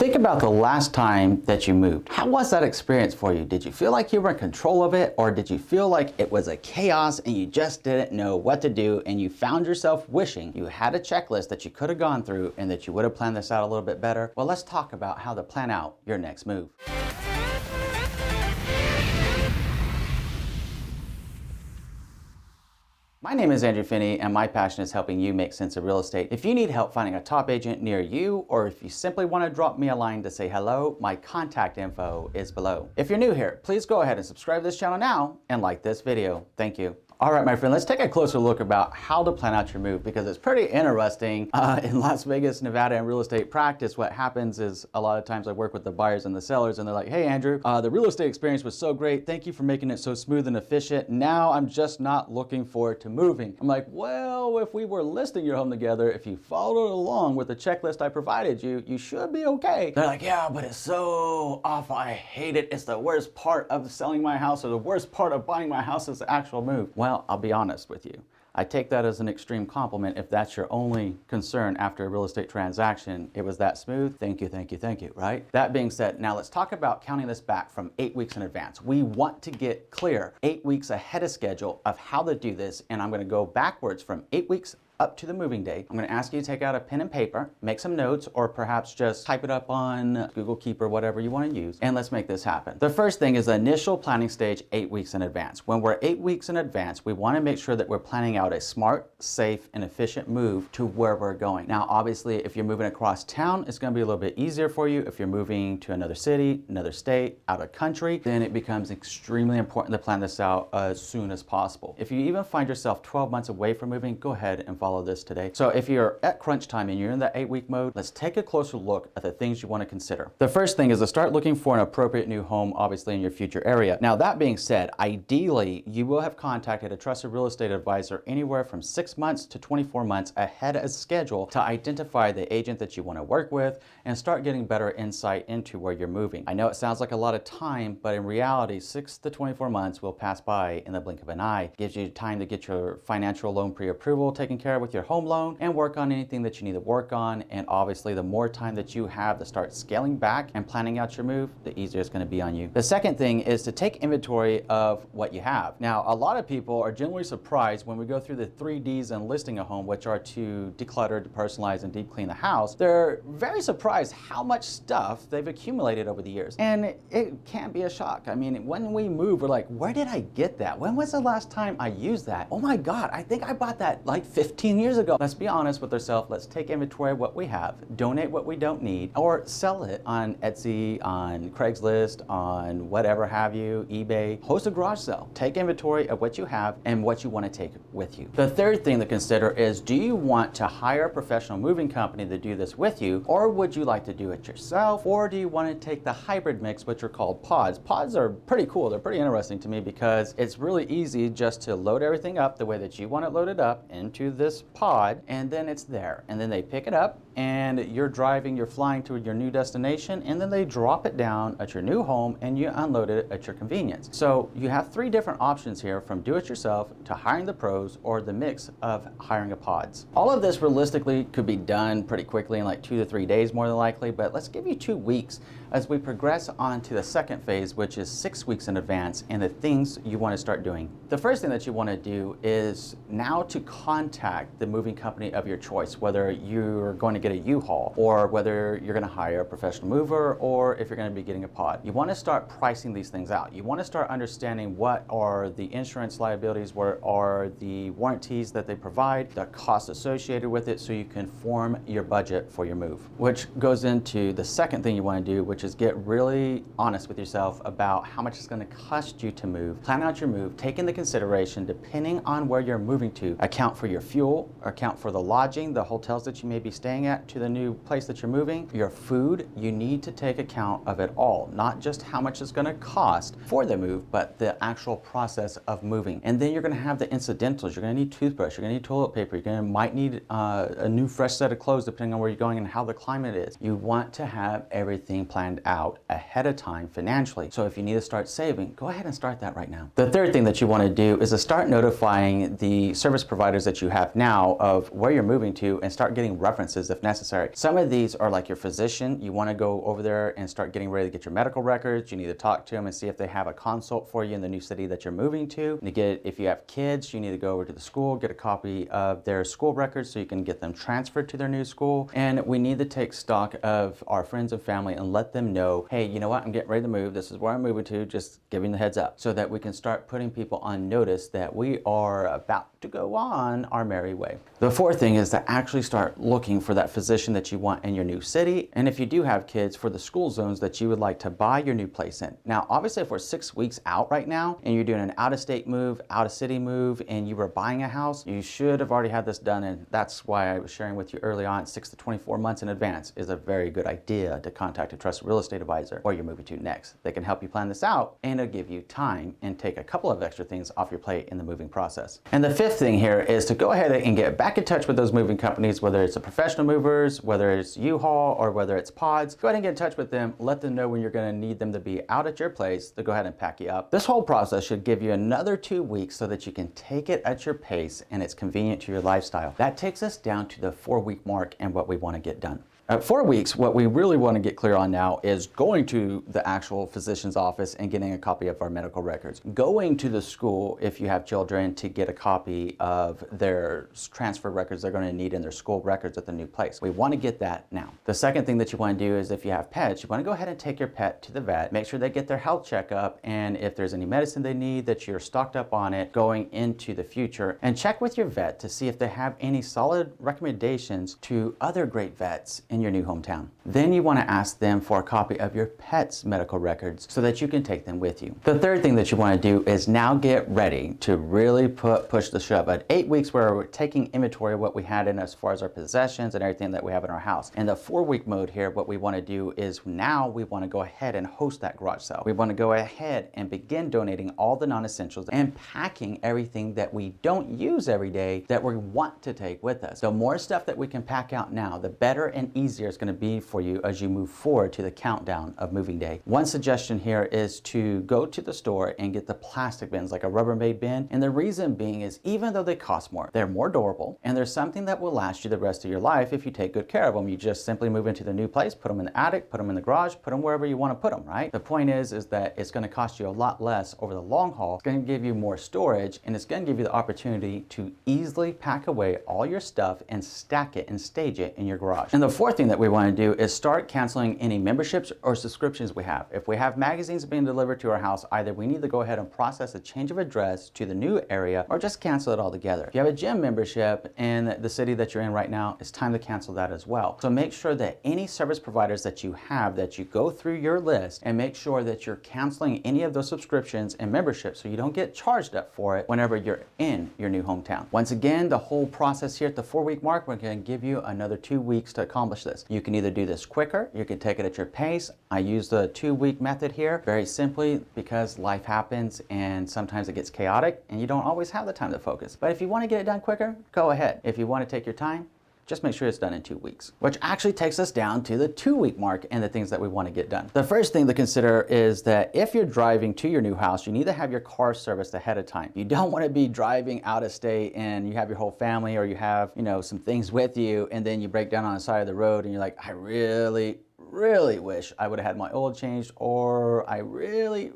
Think about the last time that you moved. How was that experience for you? Did you feel like you were in control of it, or did you feel like it was a chaos and you just didn't know what to do and you found yourself wishing you had a checklist that you could have gone through and that you would have planned this out a little bit better? Well, let's talk about how to plan out your next move. My name is Andrew Finney, and my passion is helping you make sense of real estate. If you need help finding a top agent near you, or if you simply want to drop me a line to say hello, my contact info is below. If you're new here, please go ahead and subscribe to this channel now and like this video. Thank you. All right, my friend, let's take a closer look about how to plan out your move, because it's pretty interesting. In Las Vegas, Nevada, and real estate practice, what happens is a lot of times I work with the buyers and the sellers, and they're like, hey, Andrew, the real estate experience was so great. Thank you for making it so smooth and efficient. Now I'm just not looking forward to moving. I'm like, well, if we were listing your home together, if you followed along with the checklist I provided you, you should be okay. They're like, yeah, but it's so awful. I hate it. It's the worst part of selling my house, or the worst part of buying my house is the actual move. Well, I'll be honest with you. I take that as an extreme compliment if that's your only concern after a real estate transaction. It was that smooth. Thank you, thank you, thank you, right? That being said, now let's talk about counting this back from 8 weeks in advance. We want to get clear 8 weeks ahead of schedule of how to do this, and I'm going to go backwards from 8 weeks up to the moving day. I'm going to ask you to take out a pen and paper, make some notes, or perhaps just type it up on Google Keep or whatever you want to use, and let's make this happen. The first thing is the initial planning stage 8 weeks in advance. When we're 8 weeks in advance, we want to make sure that we're planning out a smart, safe, and efficient move to where we're going. Now, obviously, if you're moving across town, it's going to be a little bit easier for you. If you're moving to another city, another state, out of country, then it becomes extremely important to plan this out as soon as possible. If you even find yourself 12 months away from moving, go ahead and follow this today. So if you're at crunch time and you're in that 8-week mode, let's take a closer look at the things you want to consider. The first thing is to start looking for an appropriate new home, obviously in your future area. Now, that being said, ideally, you will have contacted a trusted real estate advisor anywhere from 6 months to 24 months ahead of schedule to identify the agent that you want to work with and start getting better insight into where you're moving. I know it sounds like a lot of time, but in reality, 6 to 24 months will pass by in the blink of an eye. It gives you time to get your financial loan pre-approval taken care of with your home loan and work on anything that you need to work on. And obviously, the more time that you have to start scaling back and planning out your move, the easier it's going to be on you. The second thing is to take inventory of what you have. Now, a lot of people are generally surprised when we go through the 3 Ds in listing a home, which are to declutter, depersonalize, and deep clean the house. They're very surprised how much stuff they've accumulated over the years. And it can be a shock. I mean, when we move, we're like, where did I get that? When was the last time I used that? Oh my God, I think I bought that like 15 years ago. Let's be honest with ourselves. Let's take inventory of what we have, donate what we don't need, or sell it on Etsy, on Craigslist, on whatever have you, eBay. Host a garage sale. Take inventory of what you have and what you want to take with you. The third thing to consider is, do you want to hire a professional moving company to do this with you, or would you like to do it yourself, or do you want to take the hybrid mix, which are called pods? Pods are pretty cool. They're pretty interesting to me because it's really easy just to load everything up the way that you want it loaded up into this pod, and then it's there. And then they pick it up and you're driving, you're flying to your new destination, and then they drop it down at your new home and you unload it at your convenience. So you have 3 different options here, from do it yourself to hiring the pros or the mix of hiring a pods. All of this realistically could be done pretty quickly in like 2 to 3 days more than likely, but let's give you 2 weeks as we progress on to the second phase, which is 6 weeks in advance, and the things you want to start doing. The first thing that you want to do is now to contact the moving company of your choice, whether you're going to get a U-Haul or whether you're going to hire a professional mover or if you're going to be getting a pod. You want to start pricing these things out. You want to start understanding what are the insurance liabilities, what are the warranties that they provide, the costs associated with it, so you can form your budget for your move. Which goes into the second thing you want to do, which is get really honest with yourself about how much it's going to cost you to move. Plan out your move, take into consideration, depending on where you're moving to, account for your fuel, account for the lodging, the hotels that you may be staying at to the new place that you're moving, your food. You need to take account of it all, not just how much it's going to cost for the move, but the actual process of moving. And then you're going to have the incidentals. You're going to need toothbrush, you're going to need toilet paper, might need a new fresh set of clothes depending on where you're going and how the climate is. You want to have everything planned out ahead of time financially. So if you need to start saving, go ahead and start that right now. The third thing that you want to do is to start notifying the service providers that you have now of where you're moving to and start getting references to if necessary. Some of these are like your physician. You want to go over there and start getting ready to get your medical records. You need to talk to them and see if they have a consult for you in the new city that you're moving to. If you have kids, you need to go over to the school, get a copy of their school records so you can get them transferred to their new school. And we need to take stock of our friends and family and let them know, hey, you know what, I'm getting ready to move. This is where I'm moving to, just giving the heads up, so that we can start putting people on notice that we are about to go on our merry way. The fourth thing is to actually start looking for that physician that you want in your new city. And if you do have kids, for the school zones that you would like to buy your new place in. Now, obviously, if we're 6 weeks out right now and you're doing an out-of-state move, out-of-city move, and you were buying a house, you should have already had this done. And that's why I was sharing with you early on, 6 to 24 months in advance is a very good idea to contact a trusted real estate advisor or you're moving to next. They can help you plan this out and it'll give you time and take a couple of extra things off your plate in the moving process. And the fifth thing here is to go ahead and get back in touch with those moving companies, whether it's the professional movers, whether it's U-Haul, or whether it's Pods. Go ahead and get in touch with them. Let them know when you're going to need them to be out at your place to go ahead and pack you up. This whole process should give you another 2 weeks so that you can take it at your pace and it's convenient to your lifestyle. That takes us down to the 4-week mark and what we want to get done. At 4 weeks, what we really want to get clear on now is going to the actual physician's office and getting a copy of our medical records. Going to the school, if you have children, to get a copy of their transfer records they're going to need in their school records at the new place. We want to get that now. The second thing that you want to do is if you have pets, you want to go ahead and take your pet to the vet, make sure they get their health checkup, and if there's any medicine they need, that you're stocked up on it going into the future. And check with your vet to see if they have any solid recommendations to other great vets in your new hometown. Then you want to ask them for a copy of your pet's medical records so that you can take them with you. The third thing that you want to do is now get ready to really push the shove. At 8 weeks where we're taking inventory of what we had in as far as our possessions and everything that we have in our house. In the 4-week mode here, what we want to do is now we want to go ahead and host that garage sale. We want to go ahead and begin donating all the non-essentials and packing everything that we don't use every day that we want to take with us. The more stuff that we can pack out now, the better and easier it's going to be for you as you move forward to the countdown of moving day. One suggestion here is to go to the store and get the plastic bins, like a Rubbermaid bin. And the reason being is even though they cost more, they're more durable and there's something that will last you the rest of your life if you take good care of them. You just simply move into the new place, put them in the attic, put them in the garage, put them wherever you want to put them, right? The point is that it's going to cost you a lot less over the long haul. It's going to give you more storage and it's going to give you the opportunity to easily pack away all your stuff and stack it and stage it in your garage. And the fourth thing that we want to do is start canceling any memberships or subscriptions we have. If we have magazines being delivered to our house, either we need to go ahead and process a change of address to the new area or just cancel it altogether. If you have a gym membership in the city that you're in right now, it's time to cancel that as well. So make sure that any service providers that you have, that you go through your list and make sure that you're canceling any of those subscriptions and memberships so you don't get charged up for it whenever you're in your new hometown. Once again, the whole process here at the 4-week mark, we're going to give you another 2 weeks to accomplish this. You can either do this quicker, you can take it at your pace. I use the 2-week method here very simply because life happens and sometimes it gets chaotic and you don't always have the time to focus. But if you want to get it done quicker, go ahead. If you want to take your time, just make sure it's done in 2 weeks, which actually takes us down to the 2-week mark and the things that we want to get done. The first thing to consider is that if you're driving to your new house, you need to have your car serviced ahead of time. You don't want to be driving out of state and you have your whole family or you have, some things with you and then you break down on the side of the road and you're like, I really wish I would have had my oil changed, or I really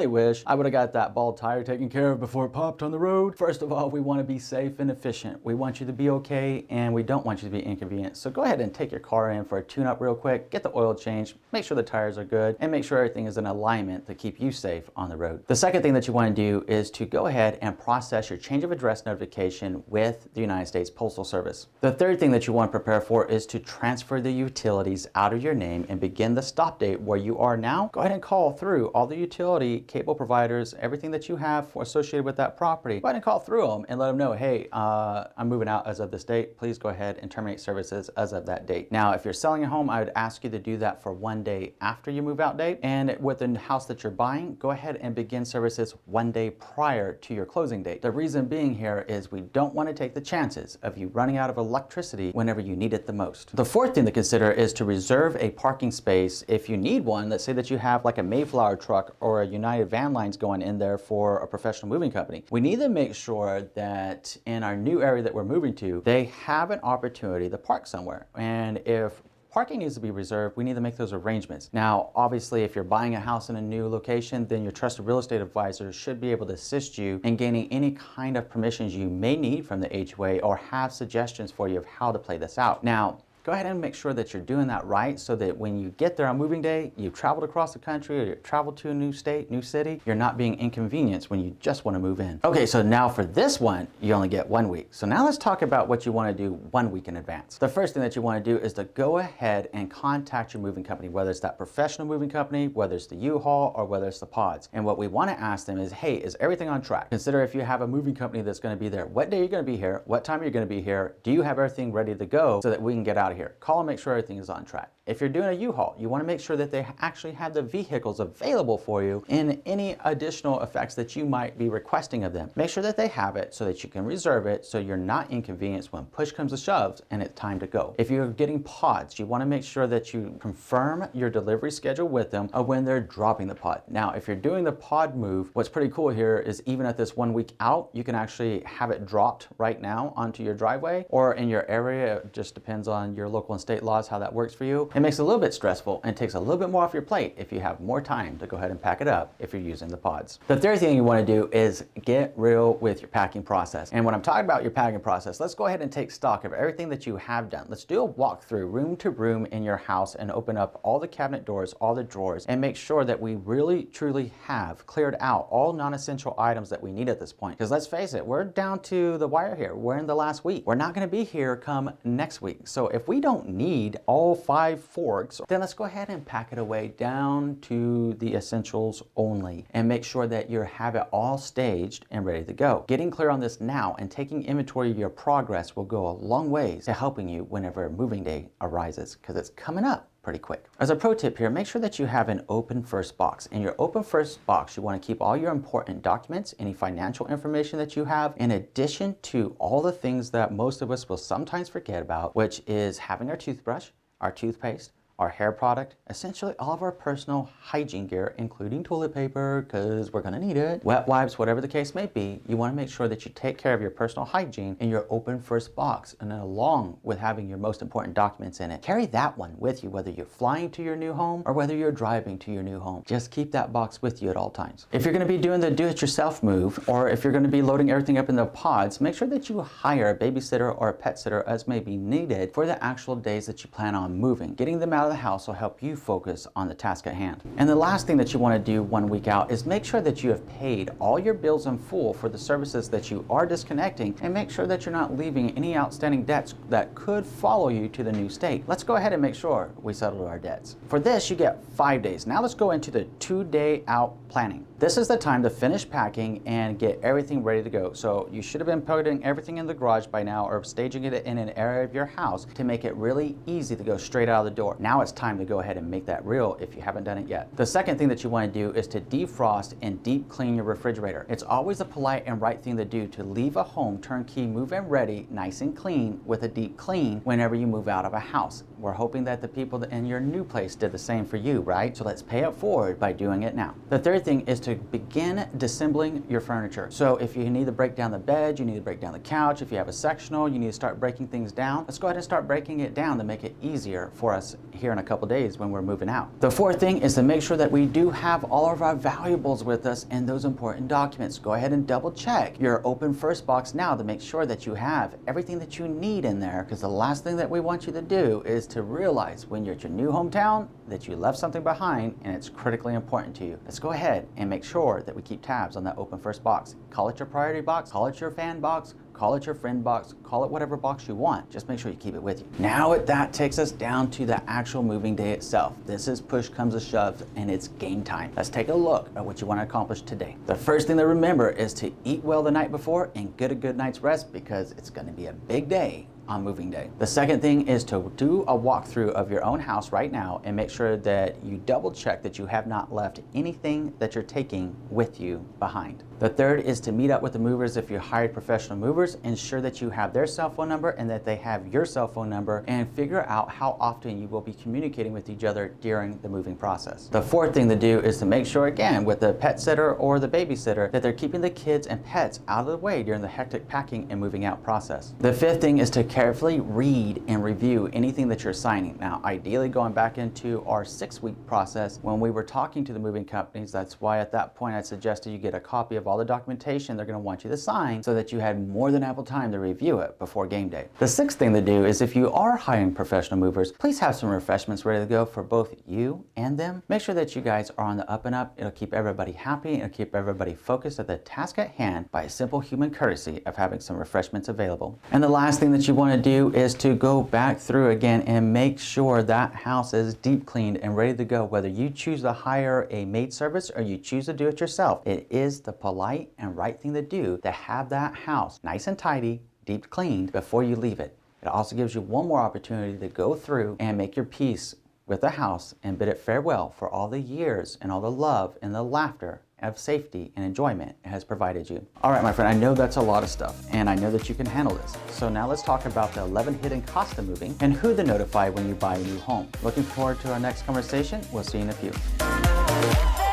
wish I would have got that bald tire taken care of before it popped on the road. First of all, we want to be safe and efficient. We want you to be okay and we don't want you to be inconvenienced. So go ahead and take your car in for a tune-up real quick, get the oil changed, make sure the tires are good, and make sure everything is in alignment to keep you safe on the road. The second thing that you want to do is to go ahead and process your change of address notification with the United States Postal Service. The third thing that you want to prepare for is to transfer the utilities out of your name and begin the stop date where you are now. Go ahead and call through all the utility cable providers, everything that you have associated with that property. Go ahead and call through them and let them know, hey, I'm moving out as of this date. Please go ahead and terminate services as of that date. Now, if you're selling a home, I would ask you to do that for 1 day after your move out date. And with the house that you're buying, go ahead and begin services 1 day prior to your closing date. The reason being here is we don't want to take the chances of you running out of electricity whenever you need it the most. The fourth thing to consider is to reserve a parking parking space if you need one. Let's say that you have like a Mayflower truck or a United Van Lines going in there for a professional moving company. We need to make sure that in our new area that we're moving to, they have an opportunity to park somewhere. And if parking needs to be reserved, we need to make those arrangements. Now, obviously, if you're buying a house in a new location, then your trusted real estate advisor should be able to assist you in gaining any kind of permissions you may need from the HOA or have suggestions for you of how to play this out. Now, go ahead and make sure that you're doing that right so that when you get there on moving day, you've traveled across the country or you've traveled to a new state, new city, you're not being inconvenienced when you just want to move in. Okay, so now for this one, you only get 1 week. So now let's talk about what you want to do 1 week in advance. The first thing that you want to do is to go ahead and contact your moving company, whether it's that professional moving company, whether it's the U-Haul, or whether it's the pods. And what we want to ask them is, hey, is everything on track? Consider if you have a moving company that's going to be there, what day you're going to be here, what time you're going to be here, do you have everything ready to go so that we can get out of here? Call and make sure everything is on track. If you're doing a U-Haul, you want to make sure that they actually have the vehicles available for you in any additional effects that you might be requesting of them. Make sure that they have it so that you can reserve it so you're not inconvenienced when push comes to shove and it's time to go. If you're getting pods, you want to make sure that you confirm your delivery schedule with them of when they're dropping the pod. Now, if you're doing the pod move, what's pretty cool here is even at this 1 week out, you can actually have it dropped right now onto your driveway or in your area. It just depends on your local and state laws, how that works for you. It makes it a little bit stressful and takes a little bit more off your plate if you have more time to go ahead and pack it up if you're using the pods. The third thing you want to do is get real with your packing process. And when I'm talking about your packing process, let's go ahead and take stock of everything that you have done. Let's do a walkthrough room to room in your house and open up all the cabinet doors, all the drawers, and make sure that we really truly have cleared out all non-essential items that we need at this point. Because let's face it, we're down to the wire here. We're in the last week. We're not going to be here come next week. So if we don't need all 5 forks, then let's go ahead and pack it away down to the essentials only and make sure that you have it all staged and ready to go. Getting clear on this now and taking inventory of your progress will go a long ways to helping you whenever moving day arises, because it's coming up pretty quick. As a pro tip here, make sure that you have an open first box. In your open first box, you want to keep all your important documents, any financial information that you have, in addition to all the things that most of us will sometimes forget about, which is having our toothbrush, our toothpaste, our hair product, essentially all of our personal hygiene gear, including toilet paper, because we're gonna need it, wet wipes, whatever the case may be. You wanna make sure that you take care of your personal hygiene in your open first box, and then along with having your most important documents in it. Carry that one with you, whether you're flying to your new home or whether you're driving to your new home. Just keep that box with you at all times. If you're gonna be doing the do-it-yourself move, or if you're gonna be loading everything up in the pods, make sure that you hire a babysitter or a pet sitter as may be needed for the actual days that you plan on moving. Getting them out of the house will help you focus on the task at hand. And the last thing that you want to do 1 week out is make sure that you have paid all your bills in full for the services that you are disconnecting, and make sure that you're not leaving any outstanding debts that could follow you to the new state. Let's go ahead and make sure we settle our debts. For this, you get 5 days. Now let's go into the 2-day out planning. This is the time to finish packing and get everything ready to go. So you should have been putting everything in the garage by now or staging it in an area of your house to make it really easy to go straight out of the door. Now it's time to go ahead and make that real if you haven't done it yet. The second thing that you want to do is to defrost and deep clean your refrigerator. It's always a polite and right thing to do to leave a home turnkey, move-in ready, nice and clean with a deep clean whenever you move out of a house. We're hoping that the people in your new place did the same for you, right? So let's pay it forward by doing it now. The third thing is to begin disassembling your furniture. So if you need to break down the bed, you need to break down the couch, if you have a sectional, you need to start breaking things down. Let's go ahead and start breaking it down to make it easier for us here in a couple days when we're moving out. The fourth thing is to make sure that we do have all of our valuables with us and those important documents. Go ahead and double check your open first box now to make sure that you have everything that you need in there, because the last thing that we want you to do is to realize when you're at your new hometown that you left something behind and it's critically important to you. Let's go ahead and make sure that we keep tabs on that open first box. Call it your priority box, call it your fan box, call it your friend box, call it whatever box you want. Just make sure you keep it with you. Now that takes us down to the actual moving day itself. This is push comes to shove and it's game time. Let's take a look at what you want to accomplish today. The first thing to remember is to eat well the night before and get a good night's rest, because it's going to be a big day on moving day. The second thing is to do a walkthrough of your own house right now and make sure that you double check that you have not left anything that you're taking with you behind. The third is to meet up with the movers. If you hired professional movers, ensure that you have their cell phone number and that they have your cell phone number, and figure out how often you will be communicating with each other during the moving process. The fourth thing to do is to make sure, again, with the pet sitter or the babysitter, that they're keeping the kids and pets out of the way during the hectic packing and moving out process. The fifth thing is to carefully read and review anything that you're signing. Now, ideally going back into our 6-week process, when we were talking to the moving companies, that's why at that point I suggested you get a copy of all the documentation they're going to want you to sign so that you had more than ample time to review it before game day. The sixth thing to do is, if you are hiring professional movers, please have some refreshments ready to go for both you and them. Make sure that you guys are on the up and up. It'll keep everybody happy. It'll keep everybody focused at the task at hand by a simple human courtesy of having some refreshments available. And the last thing that you want to do is to go back through again and make sure that house is deep cleaned and ready to go. Whether you choose to hire a maid service or you choose to do it yourself, it is the polite and right thing to do to have that house nice and tidy, deep cleaned before you leave it. It also gives you one more opportunity to go through and make your peace with the house and bid it farewell for all the years and all the love and the laughter of safety and enjoyment it has provided you. All right, my friend, I know that's a lot of stuff, and I know that you can handle this. So now let's talk about the 11 hidden costs of moving and who to notify when you buy a new home. Looking forward to our next conversation. We'll see you in a few.